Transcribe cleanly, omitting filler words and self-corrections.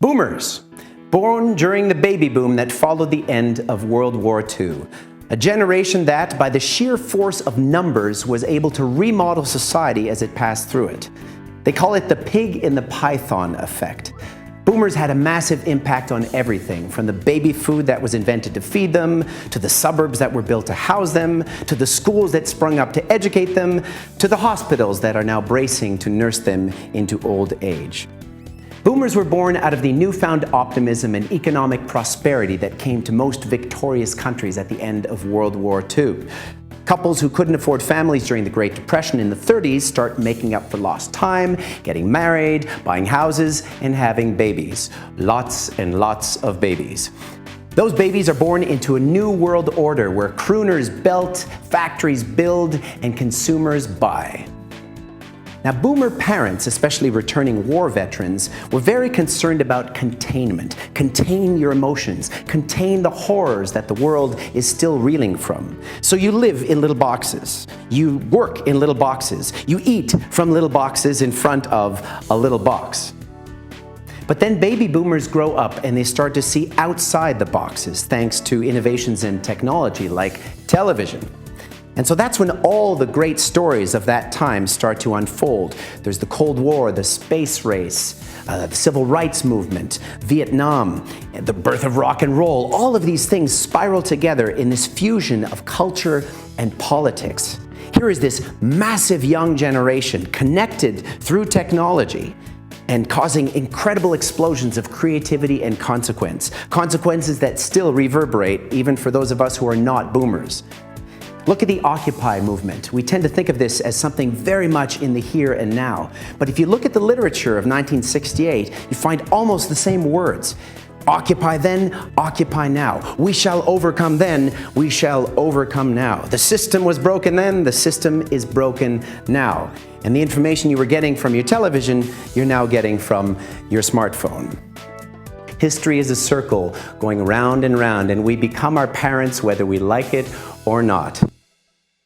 Boomers, born during the baby boom that followed the end of World War II. A generation that, by the sheer force of numbers, was able to remodel society as it passed through it. They call it the pig in the python effect. Boomers had a massive impact on everything, from the baby food that was invented to feed them, to the suburbs that were built to house them, to the schools that sprung up to educate them, to the hospitals that are now bracing to nurse them into old age. Boomers were born out of the newfound optimism and economic prosperity that came to most victorious countries at the end of World War II. Couples who couldn't afford families during the Great Depression in the 30s start making up for lost time, getting married, buying houses, and having babies. Lots and lots of babies. Those babies are born into a new world order where crooners belt, factories build, and consumers buy. Now, boomer parents, especially returning war veterans, were very concerned about containment. Contain your emotions. Contain the horrors that the world is still reeling from. So you live in little boxes. You work in little boxes. You eat from little boxes in front of a little box. But then baby boomers grow up and they start to see outside the boxes thanks to innovations in technology like television. And so that's when all the great stories of that time start to unfold. There's the Cold War, the space race, the civil rights movement, Vietnam, the birth of rock and roll. All of these things spiral together in this fusion of culture and politics. Here is this massive young generation connected through technology and causing incredible explosions of creativity and consequence. Consequences that still reverberate even for those of us who are not boomers. Look at the Occupy movement. We tend to think of this as something very much in the here and now. But if you look at the literature of 1968, you find almost the same words. Occupy then, occupy now. We shall overcome then, we shall overcome now. The system was broken then, the system is broken now. And the information you were getting from your television, you're now getting from your smartphone. History is a circle going round and round, and we become our parents whether we like it or not.